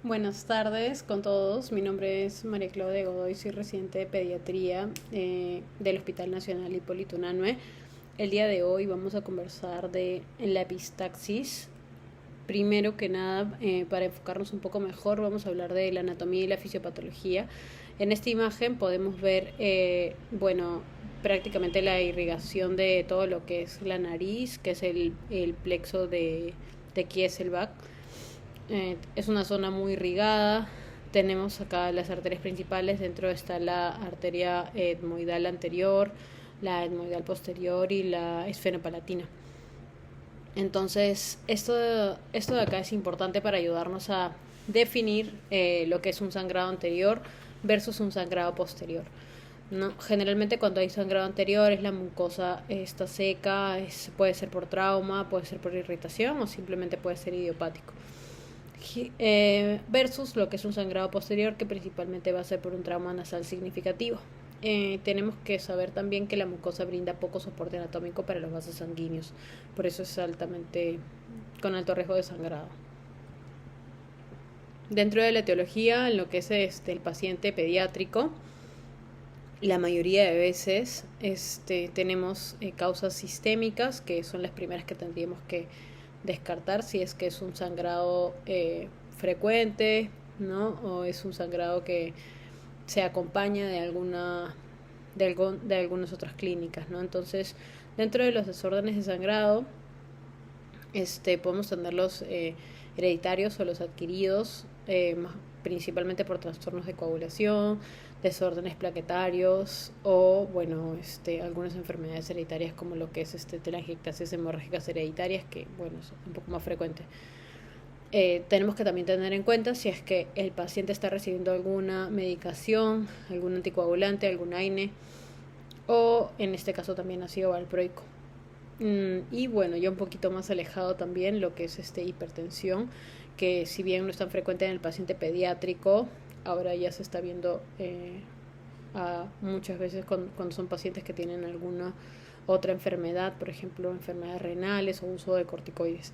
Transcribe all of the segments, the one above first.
Buenas tardes con todos. Mi nombre es María Claudia Godoy, soy residente de pediatría del Hospital Nacional Hipólito Unanue. El día de hoy vamos a conversar de la epistaxis. Primero que nada, para enfocarnos un poco mejor, vamos a hablar de la anatomía y la fisiopatología. En esta imagen podemos ver, prácticamente la irrigación de todo lo que es la nariz, que es el plexo de Kieselbach. Es una zona muy irrigada. Tenemos acá las arterias principales. Dentro está la arteria etmoidal anterior, la etmoidal posterior y la esfenopalatina. Entonces, esto de acá es importante para ayudarnos a definir lo que es un sangrado anterior versus un sangrado posterior. ¿No? Generalmente cuando hay sangrado anterior es la mucosa está seca, puede ser por trauma, puede ser por irritación o simplemente puede ser idiopático. Versus lo que es un sangrado posterior, que principalmente va a ser por un trauma nasal significativo. Tenemos que saber también que la mucosa brinda poco soporte anatómico para los vasos sanguíneos, por eso es altamente con alto riesgo de sangrado. Dentro de la etiología, en lo que es el paciente pediátrico, la mayoría de veces tenemos causas sistémicas, que son las primeras que tendríamos que descartar si es que es un sangrado frecuente, ¿no? O es un sangrado que se acompaña de algunas otras clínicas, ¿no? Entonces, dentro de los desórdenes de sangrado, podemos tener los hereditarios o los adquiridos, principalmente por trastornos de coagulación, desórdenes plaquetarios o algunas enfermedades hereditarias como lo que es telangiectasias hemorrágicas hereditarias, que es un poco más frecuente. Tenemos que también tener en cuenta si es que el paciente está recibiendo alguna medicación, algún anticoagulante, algún AINE o en este caso también ácido valproico. Y ya un poquito más alejado también lo que es hipertensión, que si bien no es tan frecuente en el paciente pediátrico, ahora ya se está viendo muchas veces cuando son pacientes que tienen alguna otra enfermedad, por ejemplo enfermedades renales o uso de corticoides.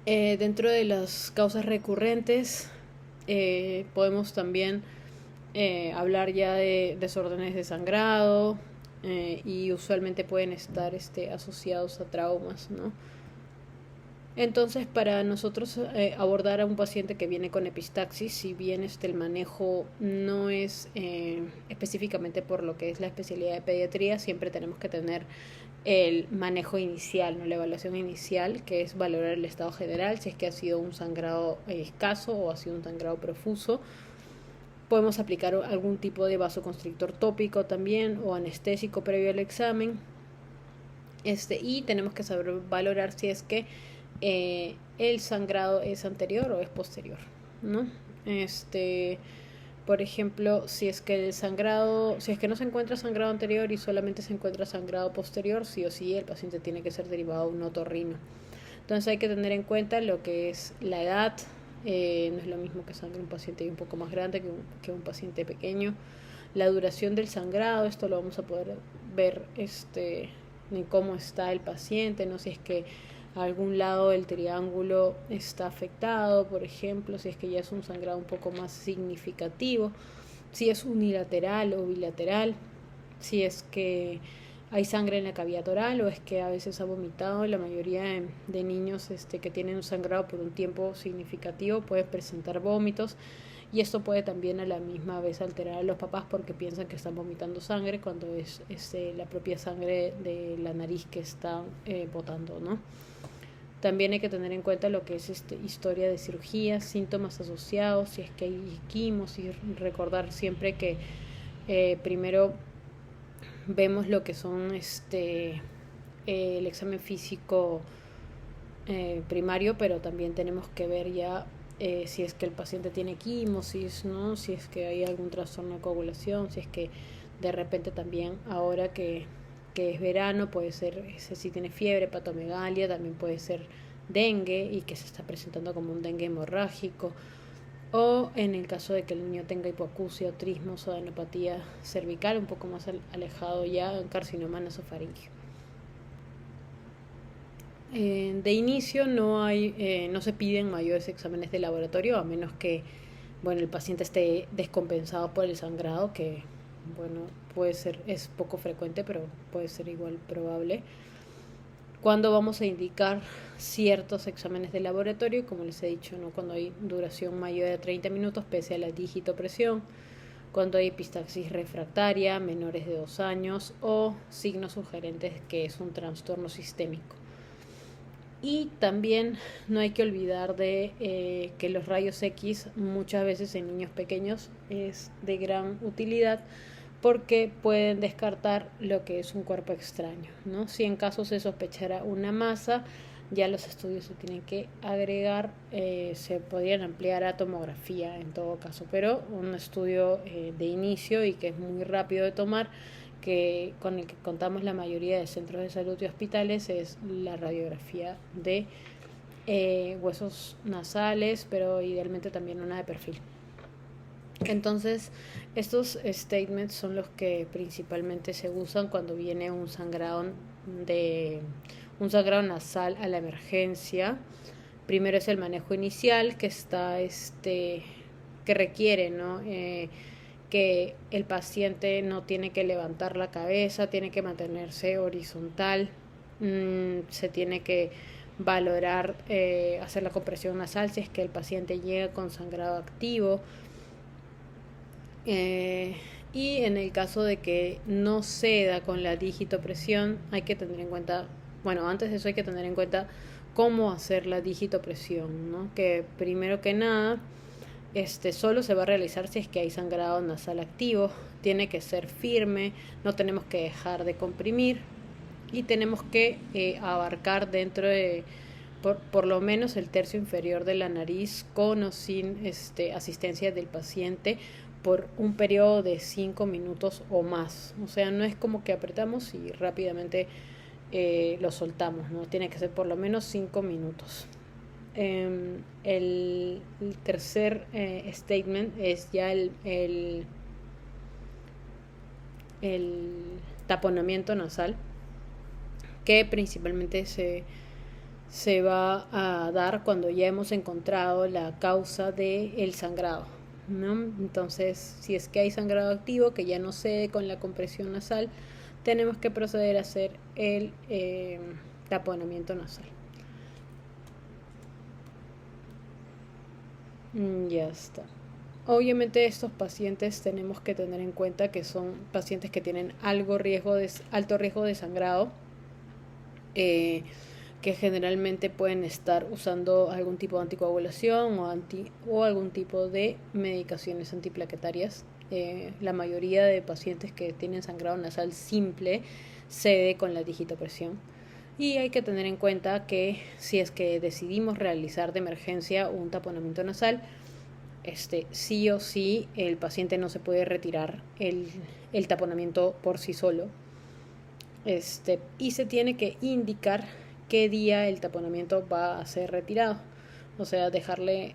Dentro de las causas recurrentes podemos también hablar ya de desórdenes de sangrado, y usualmente pueden estar asociados a traumas, ¿no? Entonces, para nosotros abordar a un paciente que viene con epistaxis, si bien el manejo no es específicamente por lo que es la especialidad de pediatría, siempre tenemos que tener el manejo inicial, ¿no? La evaluación inicial, que es valorar el estado general, si es que ha sido un sangrado escaso o ha sido un sangrado profuso. Podemos aplicar algún tipo de vasoconstrictor tópico también o anestésico previo al examen. Y tenemos que saber valorar si es que el sangrado es anterior o es posterior, ¿no? Por ejemplo, si es que no se encuentra sangrado anterior y solamente se encuentra sangrado posterior, sí o sí el paciente tiene que ser derivado a un otorrino. Entonces hay que tener en cuenta lo que es la edad. No es lo mismo que sangre un paciente un poco más grande que un paciente pequeño. La duración del sangrado, esto lo vamos a poder ver en cómo está el paciente, no si es que algún lado del triángulo está afectado, por ejemplo, si es que ya es un sangrado un poco más significativo, si es unilateral o bilateral, si es que hay sangre en la cavidad oral o es que a veces ha vomitado. La mayoría de niños que tienen un sangrado por un tiempo significativo pueden presentar vómitos, y esto puede también a la misma vez alterar a los papás porque piensan que están vomitando sangre cuando es la propia sangre de la nariz que está botando, ¿no? También hay que tener en cuenta lo que es historia de cirugía, síntomas asociados, si es que hay quimos, y recordar siempre que primero vemos lo que son el examen físico primario, pero también tenemos que ver ya si es que el paciente tiene quimosis, ¿no? Si es que hay algún trastorno de coagulación, si es que de repente también ahora que es verano puede ser, si tiene fiebre, patomegalia, también puede ser dengue y que se está presentando como un dengue hemorrágico, o en el caso de que el niño tenga hipoacusia o trismos o adenopatía cervical, un poco más alejado ya, carcinoma nasofaríngeo. De inicio no se piden mayores exámenes de laboratorio, a menos que el paciente esté descompensado por el sangrado, que puede ser, es poco frecuente, pero puede ser igual probable. Cuando vamos a indicar ciertos exámenes de laboratorio, como les he dicho, ¿no? Cuando hay duración mayor de 30 minutos pese a la digitopresión, cuando hay epistaxis refractaria menores de 2 años o signos sugerentes que es un trastorno sistémico. Y también no hay que olvidar de que los rayos X muchas veces en niños pequeños es de gran utilidad, porque pueden descartar lo que es un cuerpo extraño, ¿no? Si en caso se sospechara una masa, ya los estudios se tienen que agregar, se podrían ampliar a tomografía en todo caso, pero un estudio de inicio y que es muy rápido de tomar, con el que contamos la mayoría de centros de salud y hospitales, es la radiografía de huesos nasales, pero idealmente también una de perfil. Entonces, estos statements son los que principalmente se usan cuando viene un sangrado nasal a la emergencia. Primero es el manejo inicial, que requiere, ¿no? Que el paciente no tiene que levantar la cabeza, tiene que mantenerse horizontal, se tiene que valorar hacer la compresión nasal si es que el paciente llega con sangrado activo. Y en el caso de que no ceda con la digitopresión, hay que tener en cuenta, antes de eso hay que tener en cuenta cómo hacer la digitopresión, ¿no? Que primero que nada, solo se va a realizar si es que hay sangrado nasal activo, tiene que ser firme, no tenemos que dejar de comprimir y tenemos que abarcar dentro de por lo menos el tercio inferior de la nariz, con o sin asistencia del paciente, por un periodo de 5 minutos o más. O sea, no es como que apretamos y rápidamente lo soltamos, ¿no? Tiene que ser por lo menos 5 minutos. El tercer statement es ya el taponamiento nasal, que principalmente se va a dar cuando ya hemos encontrado la causa del sangrado, ¿no? Entonces, si es que hay sangrado activo que ya no cede con la compresión nasal, tenemos que proceder a hacer el taponamiento nasal. Ya está. Obviamente estos pacientes tenemos que tener en cuenta que son pacientes que tienen alto riesgo de sangrado, que generalmente pueden estar usando algún tipo de anticoagulación o algún tipo de medicaciones antiplaquetarias. La mayoría de pacientes que tienen sangrado nasal simple cede con la digitopresión. Y hay que tener en cuenta que si es que decidimos realizar de emergencia un taponamiento nasal, sí o sí el paciente no se puede retirar el taponamiento por sí solo. Y se tiene que indicar qué día el taponamiento va a ser retirado. O sea, dejarle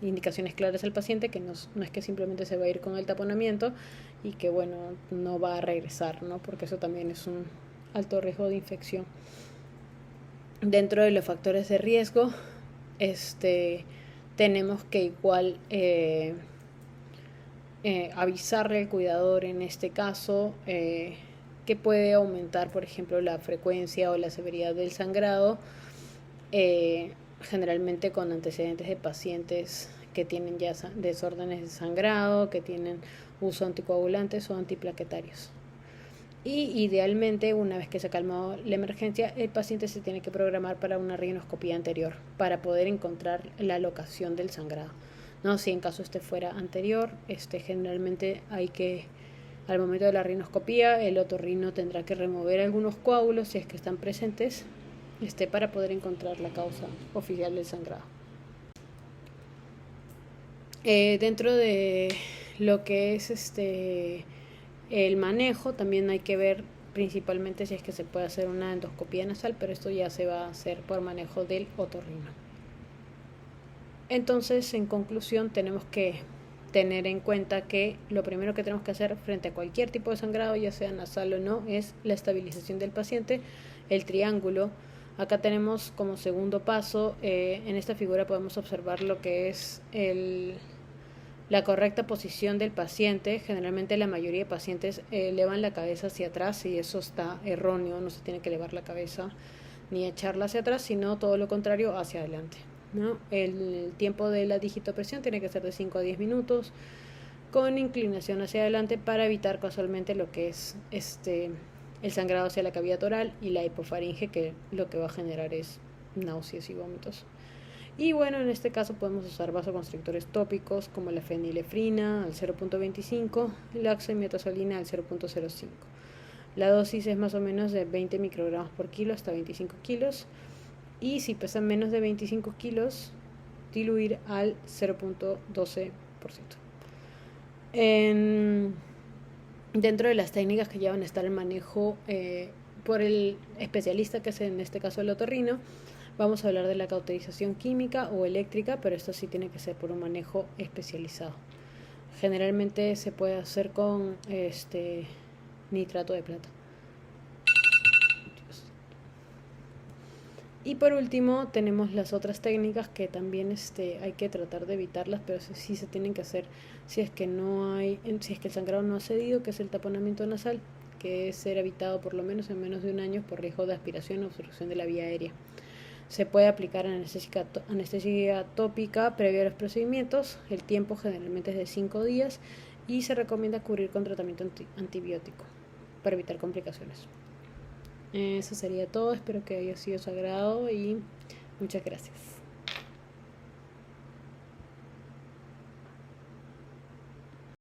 indicaciones claras al paciente que no es que simplemente se va a ir con el taponamiento y que no va a regresar, ¿no? Porque eso también es un alto riesgo de infección. Dentro de los factores de riesgo, tenemos que igual avisarle al cuidador en este caso que puede aumentar, por ejemplo, la frecuencia o la severidad del sangrado, generalmente con antecedentes de pacientes que tienen ya desórdenes de sangrado, que tienen uso de anticoagulantes o antiplaquetarios. Y idealmente, una vez que se ha calmado la emergencia, el paciente se tiene que programar para una rinoscopía anterior para poder encontrar la locación del sangrado, ¿no? Si en caso fuera anterior, generalmente al momento de la rinoscopía, el otorrino tendrá que remover algunos coágulos si es que están presentes, para poder encontrar la causa oficial del sangrado. Dentro de lo que es el manejo, también hay que ver principalmente si es que se puede hacer una endoscopía nasal, pero esto ya se va a hacer por manejo del otorrino. Entonces, en conclusión, tenemos que tener en cuenta que lo primero que tenemos que hacer frente a cualquier tipo de sangrado, ya sea nasal o no, es la estabilización del paciente, el triángulo, Acá tenemos como segundo paso, en esta figura podemos observar lo que es la correcta posición del paciente. Generalmente la mayoría de pacientes elevan la cabeza hacia atrás y eso está erróneo, no se tiene que elevar la cabeza ni echarla hacia atrás, sino todo lo contrario, hacia adelante, ¿no? El tiempo de la digitopresión tiene que ser de 5 a 10 minutos con inclinación hacia adelante para evitar casualmente lo que es el sangrado hacia la cavidad oral y la hipofaringe, que lo que va a generar es náuseas y vómitos. Y bueno, en este caso podemos usar vasoconstrictores tópicos como la fenilefrina al 0.25, la oximetazoline al 0.05. La dosis es más o menos de 20 microgramos por kilo hasta 25 kilos. Y si pesan menos de 25 kilos, diluir al 0.12%. Dentro de las técnicas que llevan a estar el manejo por el especialista, que es en este caso el otorrino, vamos a hablar de la cauterización química o eléctrica, pero esto sí tiene que ser por un manejo especializado. Generalmente se puede hacer con nitrato de plata. Y por último tenemos las otras técnicas que también hay que tratar de evitarlas, pero sí se tienen que hacer si es que el sangrado no ha cedido, que es el taponamiento nasal, que es ser evitado por lo menos en menos de un año por riesgo de aspiración o obstrucción de la vía aérea. Se puede aplicar anestesia tópica previo a los procedimientos. El tiempo generalmente es de 5 días y se recomienda cubrir con tratamiento antibiótico para evitar complicaciones. Eso sería todo, espero que haya sido de su agrado y muchas gracias.